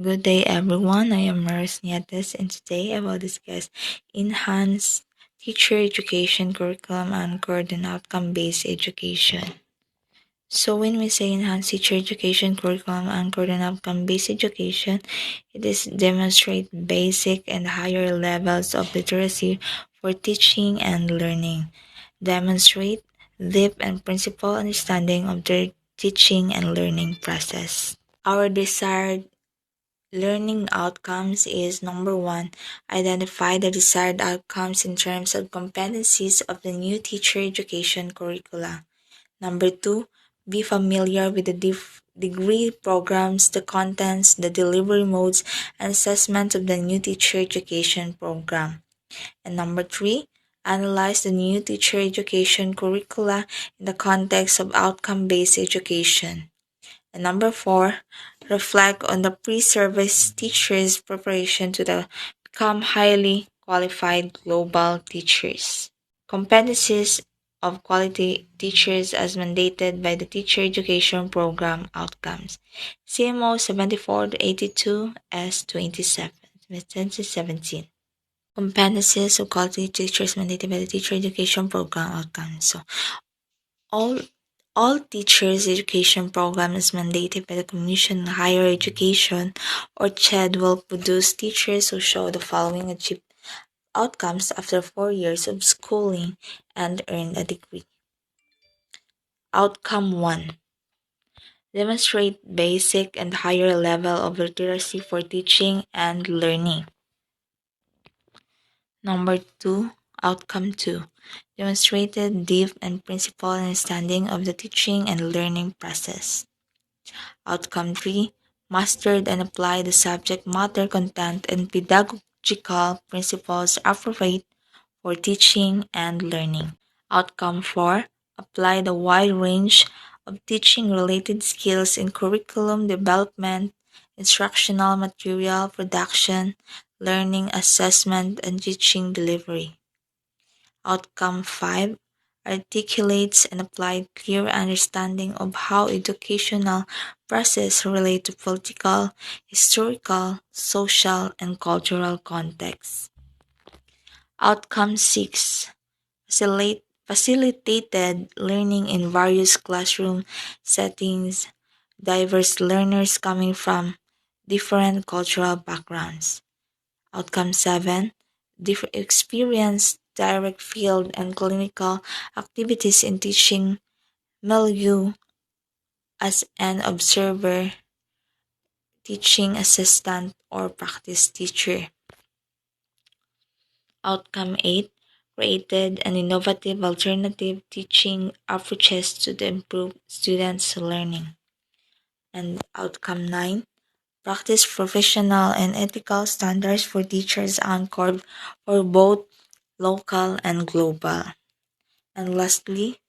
Good day, everyone. I am Maris Nietes, and today I will discuss enhanced teacher education curriculum anchored in outcome-based education. So, when we say enhanced teacher education curriculum anchored in outcome-based education, it is demonstrate basic and higher levels of literacy for teaching and learning, demonstrate deep and principled understanding of the teaching and learning process. Our desired learning outcomes is number one, identify the desired outcomes in terms of competencies of the new teacher education curricula. Number two, be familiar with the degree programs, the contents, the delivery modes, and assessment of the new teacher education program. And number three, analyze the new teacher education curricula in the context of outcome-based education. And number four, reflect on the pre-service teachers' preparation to become highly qualified global teachers. Competencies of quality teachers as mandated by the Teacher Education Program Outcomes. CMO 7482 S27, 2017. Competencies of quality teachers mandated by the Teacher Education Program Outcomes. So, all all teachers' education program is mandated by the Commission on Higher Education, or CHED, will produce teachers who show the following achieved outcomes after 4 years of schooling and earn a degree. Outcome 1. Demonstrate basic and higher level of literacy for teaching and learning. Number 2. Outcome 2. Demonstrated deep and principled understanding of the teaching and learning process. Outcome 3. Mastered and applied the subject matter content and pedagogical principles appropriate for teaching and learning. Outcome 4. Apply the wide range of teaching-related skills in curriculum development, instructional material production, learning assessment, and teaching delivery. Outcome 5. Articulates and applied clear understanding of how educational process relate to political, historical, social, and cultural contexts. Outcome 6. Facilitated learning in various classroom settings, diverse learners coming from different cultural backgrounds. Outcome 7. Experience direct field and clinical activities in teaching milieu as an observer, teaching assistant, or practice teacher. Outcome 8. Created an innovative alternative teaching approaches to improve students' learning. And outcome 9. Practice professional and ethical standards for teachers anchored for both local and global. And lastly,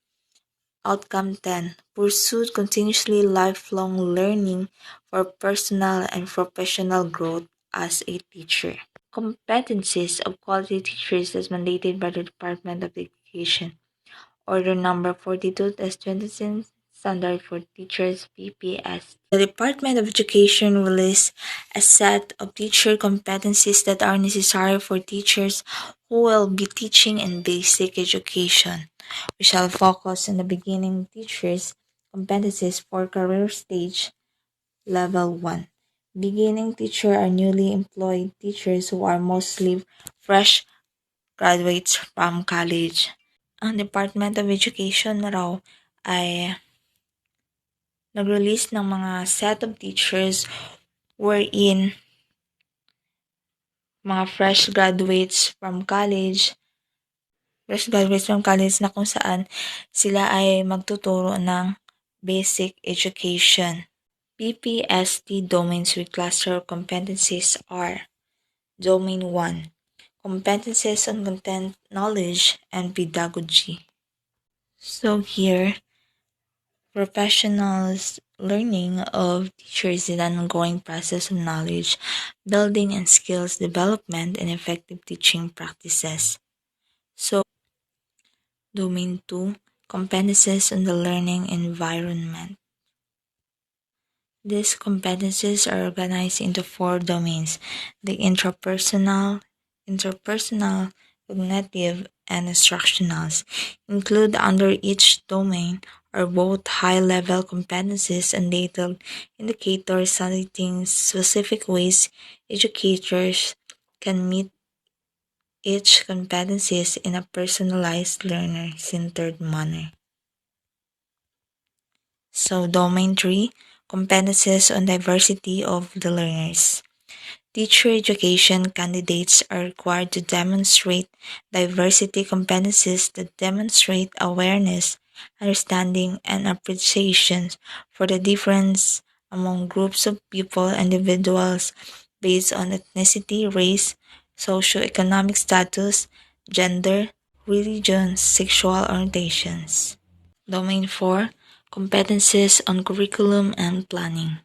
outcome 10. Pursued continuously lifelong learning for personal and professional growth as a teacher. Competencies of quality teachers as mandated by the Department of Education. Order number 42 S20 Standard for Teachers PPS. The Department of Education released a set of teacher competencies that are necessary for teachers who will be teaching in basic education. We shall focus on the beginning teachers' competencies for career stage level 1. Beginning teacher are newly employed teachers who are mostly fresh graduates from college. Ang Department of Education na raw ay nag-release ng mga set of teachers wherein mga fresh graduates from college na kung saan sila ay magtuturo ng basic education. PPST domains with cluster competencies are Domain 1. Competencies on content knowledge and pedagogy. So here, professionals learning of teachers is an ongoing process of knowledge building and skills development and effective teaching practices. So, Domain 2. Competencies on the learning environment. These competencies are organized into four domains: the interpersonal, cognitive, and instructionals. Included under each domain are both high-level competencies and detailed indicators citing specific ways educators can meet each competencies in a personalized, learner-centered manner. So, domain 3, competencies on diversity of the learners. Teacher education candidates are required to demonstrate diversity competencies that demonstrate awareness, understanding, and appreciation for the difference among groups of people and individuals based on ethnicity, race, socioeconomic status, gender, religion, sexual orientations. Domain 4, competencies on curriculum and planning.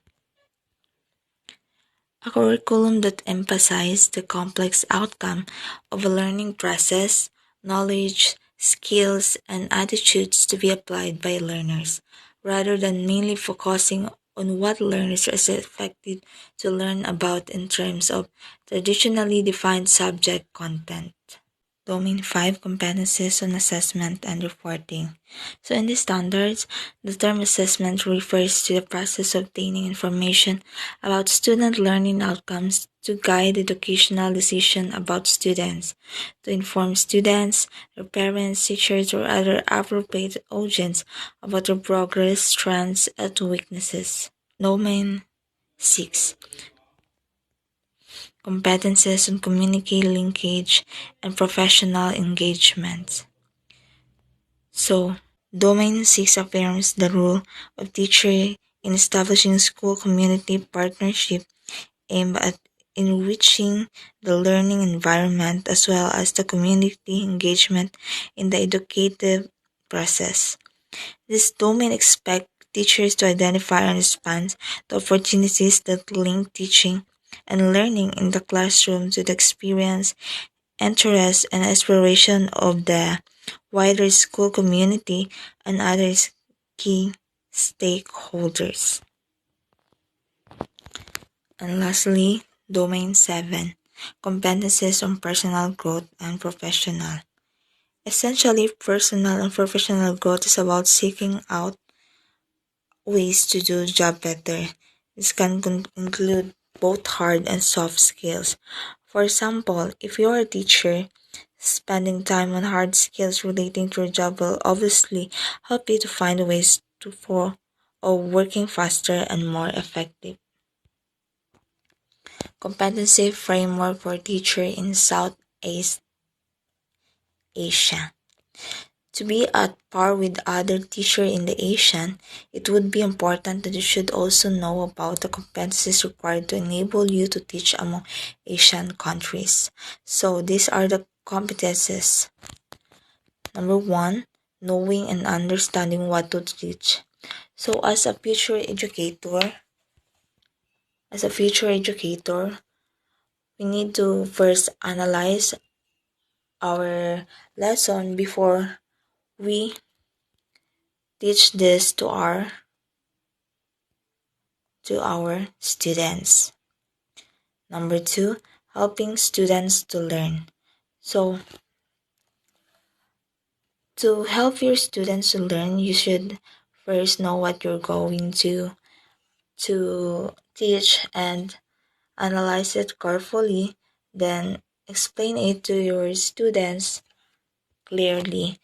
A curriculum that emphasizes the complex outcome of a learning process, knowledge, skills, and attitudes to be applied by learners, rather than mainly focusing on what learners are expected to learn about in terms of traditionally defined subject content. Domain 5, competencies on assessment and reporting. So in the standards, the term assessment refers to the process of obtaining information about student learning outcomes to guide educational decisions about students, to inform students, their parents, teachers, or other appropriate audience about their progress, strengths, and weaknesses. Domain 6, competencies on community linkage and professional engagement. So, Domain 6 affirms the role of teacher in establishing school community partnership aimed at enriching the learning environment as well as the community engagement in the educative process. This domain expects teachers to identify and respond to opportunities that link teaching and learning in the classroom to the experience, interests, and aspiration of the wider school community and other key stakeholders. And lastly, Domain 7, competencies on personal growth and professional. Essentially, personal and professional growth is about seeking out ways to do job better. This can include both hard and soft skills. For example, if you're a teacher, spending time on hard skills relating to your job will obviously help you to find ways to for of working faster and more effective. Competency framework for teacher in Southeast Asia. To be at par with other teachers in the Asian, it would be important that you should also know about the competencies required to enable you to teach among Asian countries. So these are the competencies. Number 1, knowing and understanding what to teach. So as a future educator, we need to first analyze our lesson before we teach this to our students. Number 2, helping students to learn. So to help your students to learn, you should first know what you're going to teach and analyze it carefully, then explain it to your students clearly.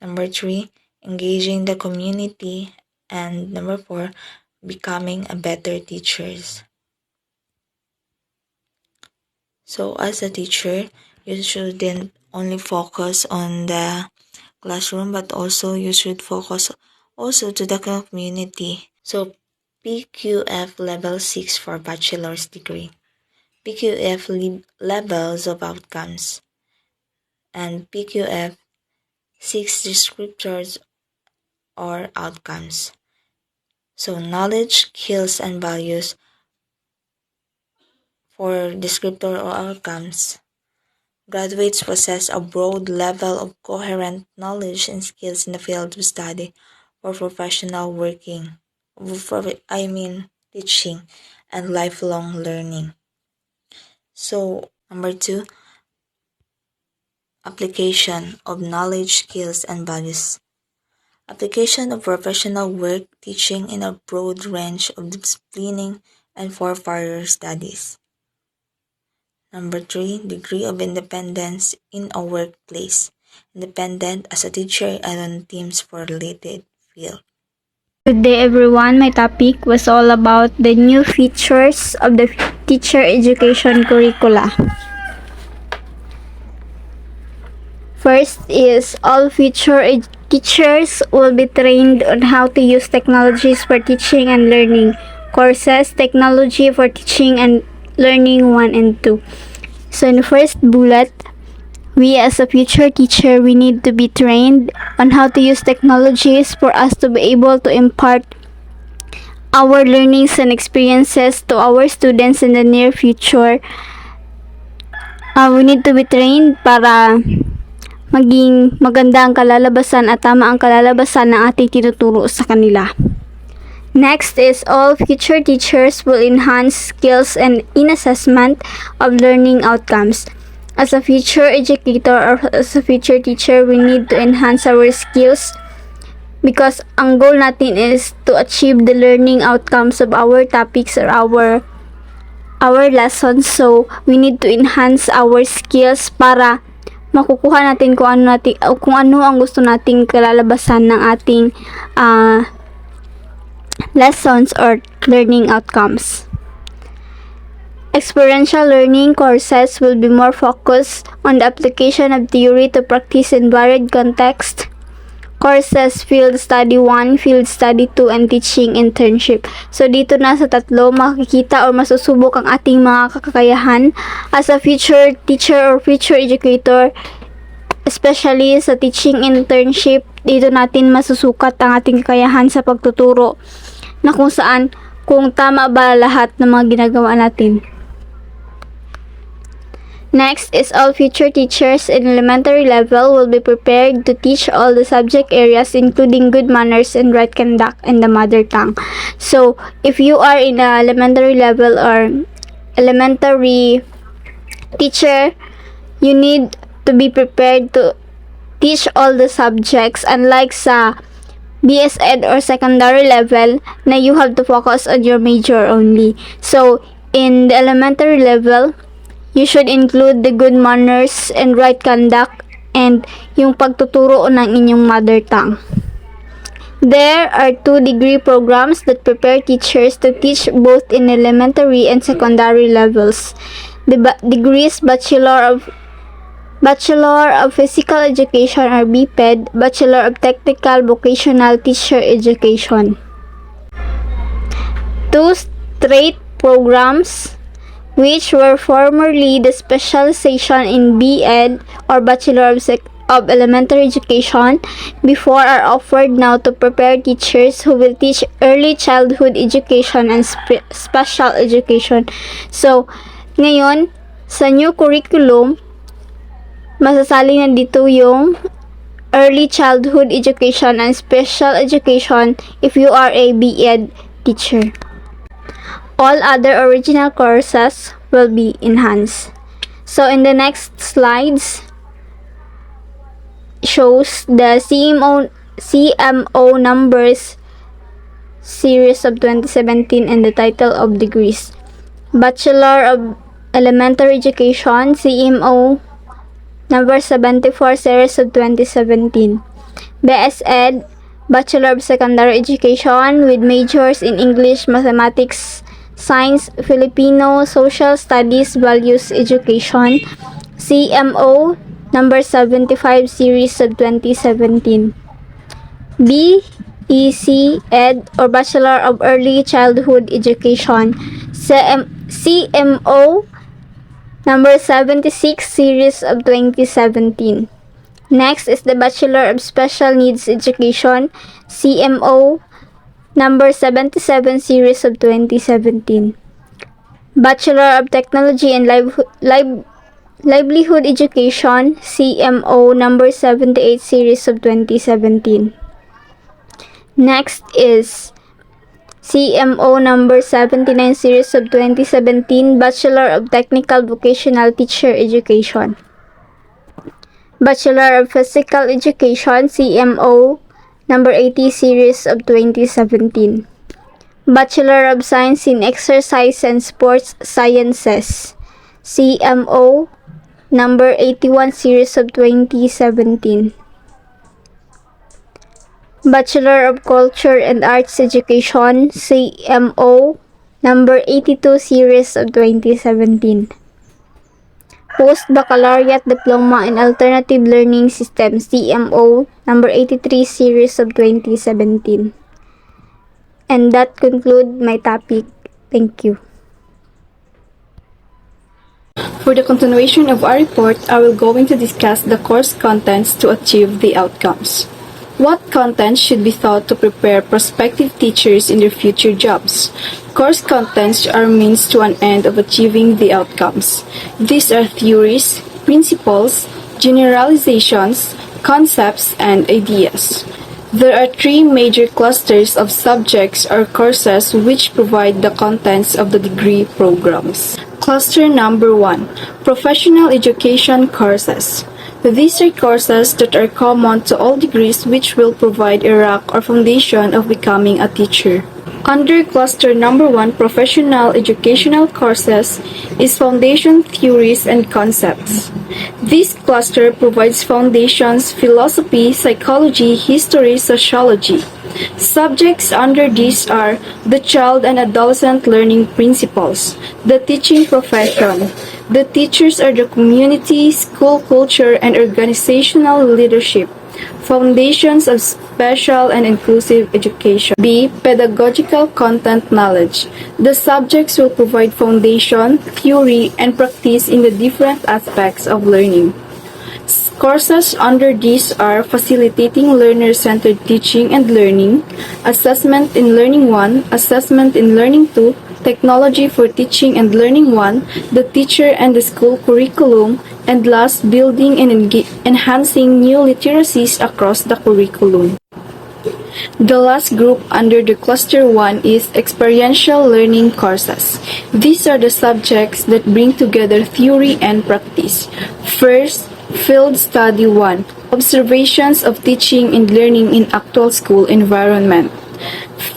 Number 3, engaging the community. And number 4, becoming a better teachers. So as a teacher, you shouldn't only focus on the classroom, but also you should focus also to the community. So PQF level 6 for bachelor's degree. PQF levels of outcomes. And PQF 6 descriptors or outcomes. So knowledge, skills, and values for descriptor or outcomes. Graduates possess a broad level of coherent knowledge and skills in the field of study for professional teaching and lifelong learning. So, number 2, application of knowledge, skills, and values. Application of professional work, teaching in a broad range of disciplining and for further studies. Number 3, degree of independence in a workplace. Independent as a teacher and on teams for related field. Good day everyone, my topic was all about the new features of the teacher education curricula. First is all future teachers will be trained on how to use technologies for teaching and learning. Courses, Technology for Teaching and Learning 1 and 2. So in the first bullet, we as a future teacher, we need to be trained on how to use technologies for us to be able to impart our learnings and experiences to our students in the near future. We need to be trained para maging maganda ang kalalabasan at tama ang kalalabasan ng ating tinuturo sa kanila. Next is all future teachers will enhance skills and in assessment of learning outcomes. As a future educator or as a future teacher, we need to enhance our skills because ang goal natin is to achieve the learning outcomes of our topics or our lessons. So, we need to enhance our skills para makukuha natin kung ano ang gusto nating kalalabasan ng ating lessons or learning outcomes. Experiential learning courses will be more focused on the application of theory to practice in varied contexts. Courses, Field Study 1, Field Study 2, and Teaching Internship. So, dito na sa tatlo, makikita o masusubok ang ating mga kakayahan as a future teacher or future educator, especially sa teaching internship. Dito natin masusukat ang ating kakayahan sa pagtuturo na kung tama ba lahat ng mga ginagawa natin. Next is all future teachers in elementary level will be prepared to teach all the subject areas including good manners and right conduct in the mother tongue. So, if you are in a elementary level or elementary teacher, you need to be prepared to teach all the subjects, unlike sa BS Ed or secondary level na you have to focus on your major only. So, in the elementary level, you should include the good manners and right conduct and yung pagtuturo ng inyong mother tongue. There are 2 degree programs that prepare teachers to teach both in elementary and secondary levels. The degrees Bachelor of Physical Education or BPED, Bachelor of Technical Vocational Teacher Education. 2 straight programs which were formerly the specialization in B.Ed or Bachelor of Elementary Education before are offered now to prepare teachers who will teach early childhood education and special education. So, ngayon, sa new curriculum, masasali na dito yung early childhood education and special education if you are a B.Ed teacher. All other original courses will be enhanced. So in the next slides shows the CMO numbers series of 2017 and the title of degrees. Bachelor of Elementary Education, CMO number 74 series of 2017. BS Ed, Bachelor of Secondary Education with majors in English, Mathematics, Science, Filipino, Social Studies, Values Education, CMO number 75 series of 2017. BEC Ed or Bachelor of Early Childhood Education, CMO number 76 series of 2017. Next is the Bachelor of Special Needs Education, CMO number 77 series of 2017. Bachelor of Technology and Livelihood Education, CMO number 78 series of 2017. Next is CMO number 79 series of 2017, Bachelor of Technical Vocational Teacher Education. Bachelor of Physical Education, CMO number 80 series of 2017. Bachelor of Science in Exercise and Sports Sciences, CMO number 81 series of 2017. Bachelor of Culture and Arts Education, CMO number 82 series of 2017. Post-Baccalaureate Diploma in Alternative Learning System, CMO number 83 series of 2017. And that concludes my topic. Thank you. For the continuation of our report, I will going to discuss the course contents to achieve the outcomes. What contents should be taught to prepare prospective teachers in their future jobs? Course contents are means to an end of achieving the outcomes. These are theories, principles, generalizations, concepts, and ideas. There are three major clusters of subjects or courses which provide the contents of the degree programs. Cluster number 1, Professional Education Courses. These are courses that are common to all degrees which will provide a rock or foundation of becoming a teacher. Under cluster number 1, Professional Educational Courses, is Foundation Theories and Concepts. This cluster provides foundations, philosophy, psychology, history, sociology. Subjects under these are the child and adolescent learning principles, the teaching profession. The teachers are the community, school culture, and organizational leadership. Foundations of special and inclusive education. B. Pedagogical content knowledge. The subjects will provide foundation, theory, and practice in the different aspects of learning. Courses under these are Facilitating Learner-Centered Teaching and Learning, Assessment in Learning 1, Assessment in Learning 2, Technology for Teaching and Learning 1, the Teacher and the School Curriculum, and last, Building and Enhancing New Literacies across the curriculum. The last group under the Cluster 1 is Experiential Learning Courses. These are the subjects that bring together theory and practice. First, Field Study 1, Observations of Teaching and Learning in Actual School Environment.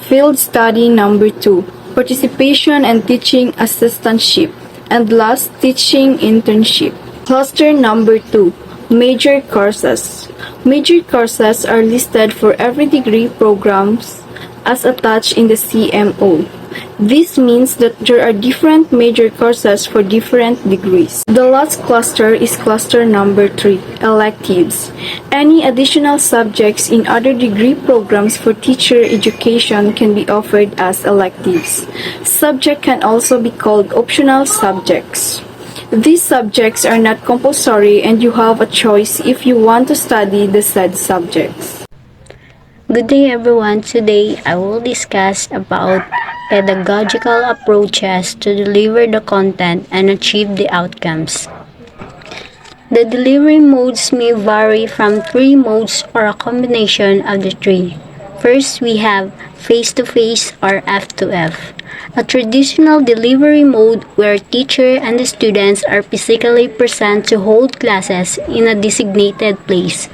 Field Study number 2, Participation and Teaching Assistantship. And last, Teaching Internship. Cluster number 2, Major Courses. Major courses are listed for every degree programs as attached in the CMO. This means that there are different major courses for different degrees. The last cluster is cluster number 3, electives. Any additional subjects in other degree programs for teacher education can be offered as electives. Subject can also be called optional subjects. These subjects are not compulsory and you have a choice if you want to study the said subjects. Good day everyone. Today I will discuss about pedagogical approaches to deliver the content and achieve the outcomes. The delivery modes may vary from 3 modes or a combination of the 3. First, we have face-to-face or F2F, a traditional delivery mode where teacher and the students are physically present to hold classes in a designated place.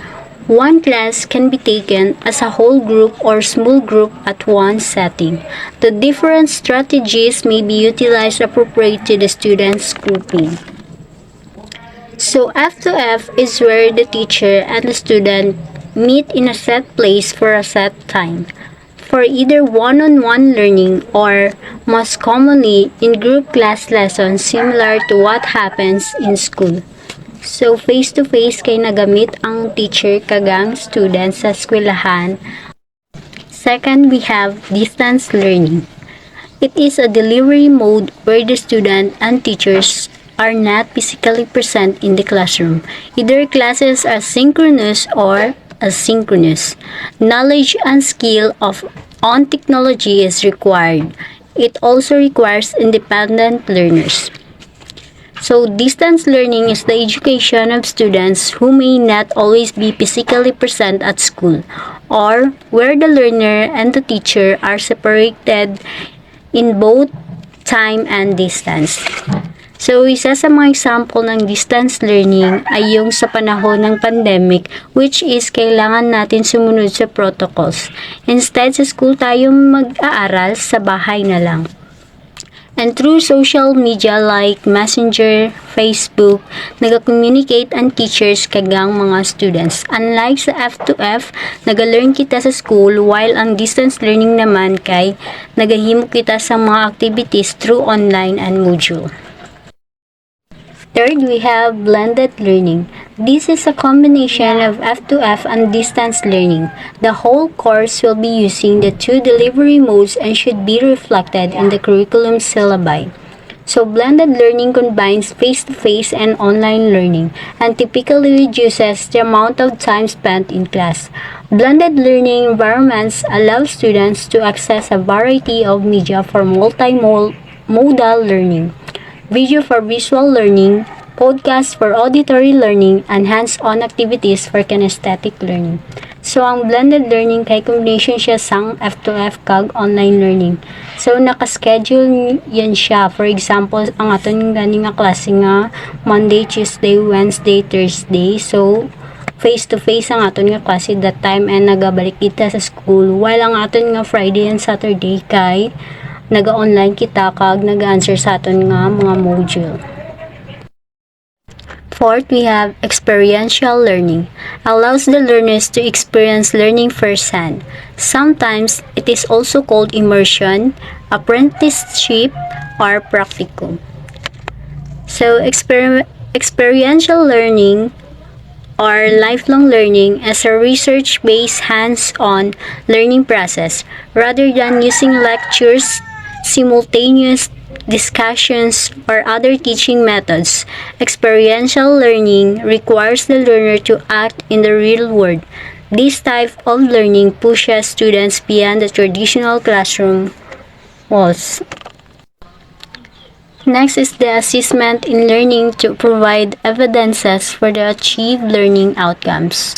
One class can be taken as a whole group or small group at one setting. The different strategies may be utilized appropriate to the students' grouping. So F2F is where the teacher and the student meet in a set place for a set time, for either one-on-one learning or, most commonly, in group class lessons similar to what happens in school. So, face-to-face kay nagamit ang teacher kagang students sa eskwelahan. Second, we have distance learning. It is a delivery mode where the student and teachers are not physically present in the classroom. Either classes are synchronous or asynchronous. Knowledge and skill on technology is required. It also requires independent learners. So, distance learning is the education of students who may not always be physically present at school, or where the learner and the teacher are separated in both time and distance. So, isa sa mga example ng distance learning ay yung sa panahon ng pandemic, which is kailangan natin sumunod sa protocols. Instead, sa school tayo mag-aaral, sa bahay na lang. And through social media like Messenger, Facebook, nag-communicate ang teachers kagang mga students. Unlike sa F2F, nag-learn kita sa school while ang distance learning naman kay nagahimo kita sa mga activities through online and module. Third, we have blended learning. This is a combination of F2F and distance learning. The whole course will be using the two delivery modes and should be reflected in the curriculum syllabi. So, blended learning combines face-to-face and online learning and typically reduces the amount of time spent in class. Blended learning environments allow students to access a variety of media for multimodal learning. Video for visual learning, podcast for auditory learning, and hands-on activities for kinesthetic learning. So, ang blended learning kay combination siya sang F2F kag online learning. So, nakaschedule yan siya. For example, ang aton gani nga klase nga Monday, Tuesday, Wednesday, Thursday. So, face-to-face ang aton nga klase that time and nagabalik kita sa school. While ang aton nga Friday and Saturday kay naga-online kita kag naga-answer sa aton nga mga module. Fourth, we have experiential learning. Allows the learners to experience learning firsthand. Sometimes, it is also called immersion, apprenticeship, or practicum. So, experiential learning or lifelong learning is a research-based hands-on learning process rather than using lectures, simultaneous discussions, or other teaching methods. Experiential learning requires the learner to act in the real world. This type of learning pushes students beyond the traditional classroom walls. Next is the assessment in learning to provide evidences for the achieved learning outcomes.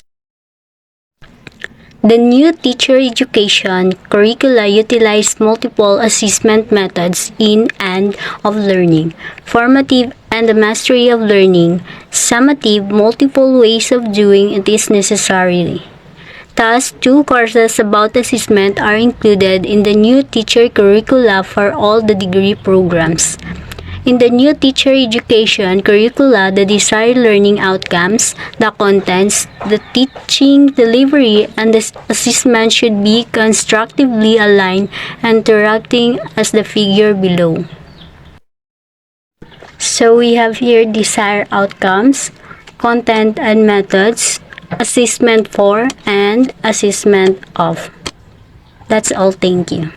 The new teacher education curricula utilize multiple assessment methods in and of learning, formative and the mastery of learning, summative, multiple ways of doing it is necessary. Thus, 2 courses about assessment are included in the new teacher curricula for all the degree programs. In the new teacher education curricula, the desired learning outcomes, the contents, the teaching delivery, and the assessment should be constructively aligned and interacting as the figure below. So we have here desired outcomes, content and methods, assessment for, and assessment of. That's all. Thank you.